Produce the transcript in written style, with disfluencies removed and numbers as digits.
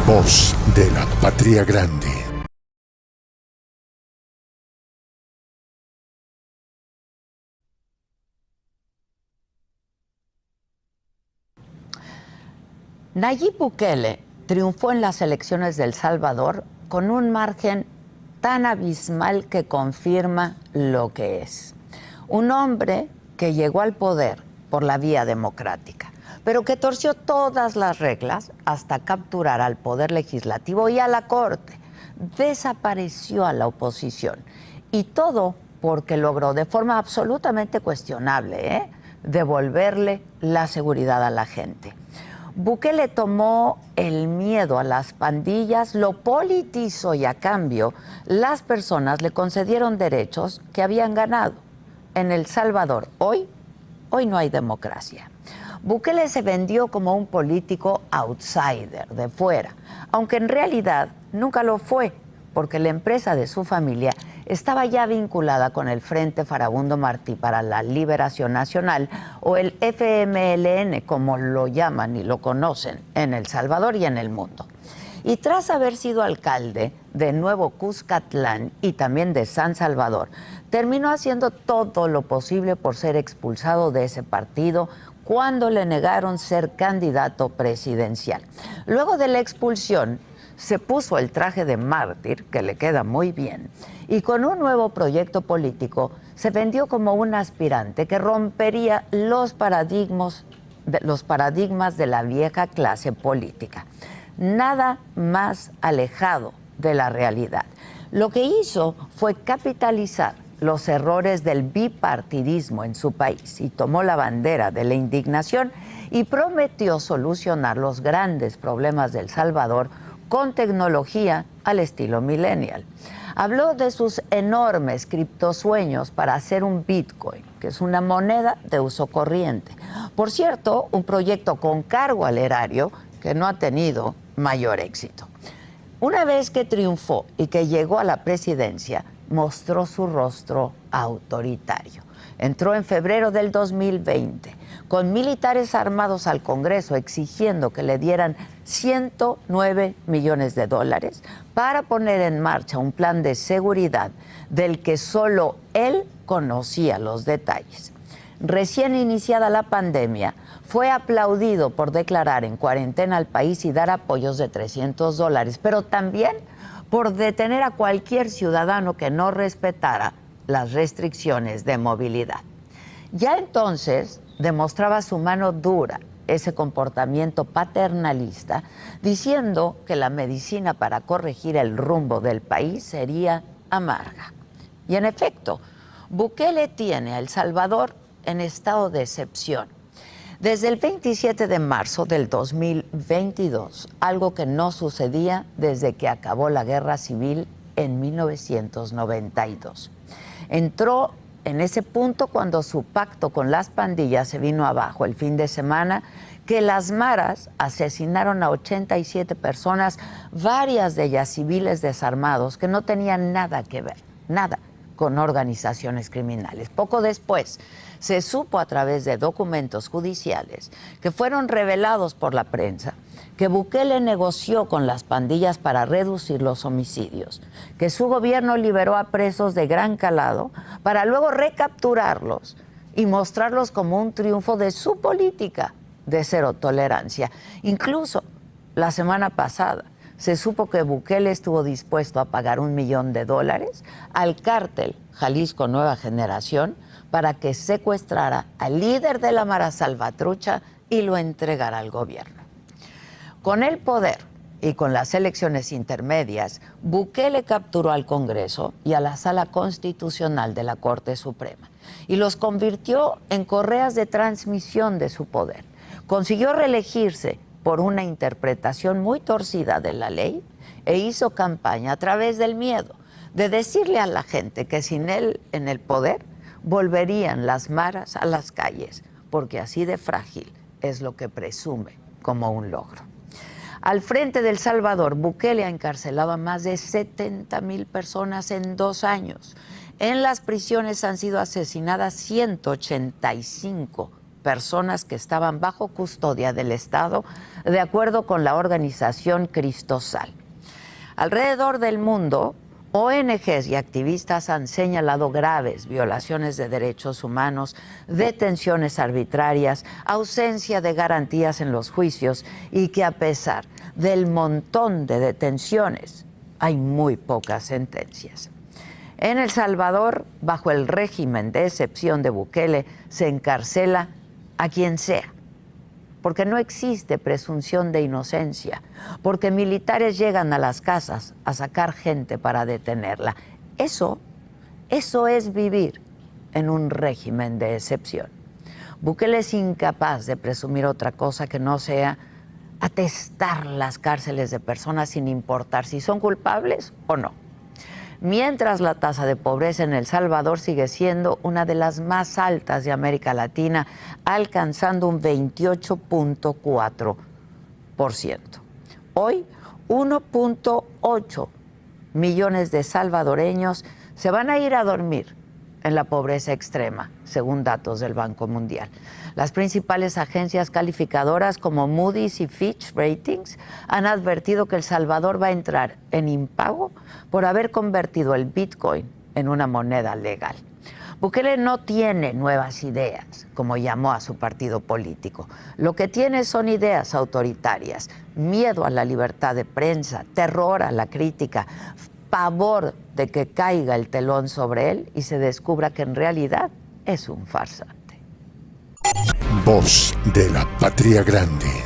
Voz de la Patria Grande. Nayib Bukele triunfó en las elecciones de El Salvador con un margen tan abismal que confirma lo que es. Un hombre que llegó al poder por la vía democrática, pero que torció todas las reglas hasta capturar al poder legislativo y a la corte. Desapareció a la oposición. Y todo porque logró de forma absolutamente cuestionable, devolverle la seguridad a la gente. Bukele tomó el miedo a las pandillas, lo politizó y a cambio las personas le concedieron derechos que habían ganado. En El Salvador, hoy no hay democracia. Bukele se vendió como un político outsider, de fuera, aunque en realidad nunca lo fue, porque la empresa de su familia estaba ya vinculada con el Frente Farabundo Martí para la Liberación Nacional, o el FMLN, como lo llaman y lo conocen en El Salvador y en el mundo. Y tras haber sido alcalde de Nuevo Cuscatlán y también de San Salvador, terminó haciendo todo lo posible por ser expulsado de ese partido cuando le negaron ser candidato presidencial. Luego de la expulsión, se puso el traje de mártir, que le queda muy bien, y con un nuevo proyecto político se vendió como un aspirante que rompería los paradigmas de la vieja clase política. Nada más alejado de la realidad. Lo que hizo fue capitalizar los errores del bipartidismo en su país y tomó la bandera de la indignación y prometió solucionar los grandes problemas de El Salvador con tecnología al estilo millennial. Habló de sus enormes criptosueños para hacer un Bitcoin, que es una moneda de uso corriente. Por cierto, un proyecto con cargo al erario que no ha tenido mayor éxito. Una vez que triunfó y que llegó a la presidencia, mostró su rostro autoritario. Entró en febrero del 2020 con militares armados al Congreso exigiendo que le dieran 109 millones de dólares para poner en marcha un plan de seguridad del que solo él conocía los detalles. Recién iniciada la pandemia, fue aplaudido por declarar en cuarentena al país y dar apoyos de $300, pero también por detener a cualquier ciudadano que no respetara las restricciones de movilidad. Ya entonces demostraba su mano dura, ese comportamiento paternalista, diciendo que la medicina para corregir el rumbo del país sería amarga. Y en efecto, Bukele tiene a El Salvador en estado de excepción. Desde el 27 de marzo del 2022, algo que no sucedía desde que acabó la Guerra Civil en 1992. Entró en ese punto cuando su pacto con las pandillas se vino abajo el fin de semana, que las maras asesinaron a 87 personas, varias de ellas civiles desarmados que no tenían nada que ver, nada, con organizaciones criminales. Poco después se supo a través de documentos judiciales que fueron revelados por la prensa que Bukele negoció con las pandillas para reducir los homicidios, que su gobierno liberó a presos de gran calado para luego recapturarlos y mostrarlos como un triunfo de su política de cero tolerancia. Incluso la semana pasada se supo que Bukele estuvo dispuesto a pagar $1 millón al cártel Jalisco Nueva Generación para que secuestrara al líder de la Mara Salvatrucha y lo entregara al gobierno. Con el poder y con las elecciones intermedias, Bukele capturó al Congreso y a la Sala Constitucional de la Corte Suprema y los convirtió en correas de transmisión de su poder. Consiguió reelegirse por una interpretación muy torcida de la ley e hizo campaña a través del miedo, de decirle a la gente que sin él en el poder volverían las maras a las calles, porque así de frágil es lo que presume como un logro. Al frente de El Salvador, Bukele ha encarcelado a más de 70,000 personas en 2 años. En las prisiones han sido asesinadas 185 personas que estaban bajo custodia del Estado, de acuerdo con la organización Cristosal. Alrededor del mundo, ONGs y activistas han señalado graves violaciones de derechos humanos, detenciones arbitrarias, ausencia de garantías en los juicios y que a pesar del montón de detenciones, hay muy pocas sentencias. En El Salvador, bajo el régimen de excepción de Bukele, se encarcela a quien sea, porque no existe presunción de inocencia, porque militares llegan a las casas a sacar gente para detenerla. Eso es vivir en un régimen de excepción. Bukele es incapaz de presumir otra cosa que no sea atestar las cárceles de personas sin importar si son culpables o no. Mientras la tasa de pobreza en El Salvador sigue siendo una de las más altas de América Latina, alcanzando un 28.4%. Hoy, 1.8 millones de salvadoreños se van a ir a dormir en la pobreza extrema, según datos del Banco Mundial. Las principales agencias calificadoras como Moody's y Fitch Ratings han advertido que El Salvador va a entrar en impago por haber convertido el Bitcoin en una moneda legal. Bukele no tiene nuevas ideas, como llamó a su partido político. Lo que tiene son ideas autoritarias, miedo a la libertad de prensa, terror a la crítica, pavor de que caiga el telón sobre él y se descubra que en realidad es un farsante. Voz de la Patria Grande.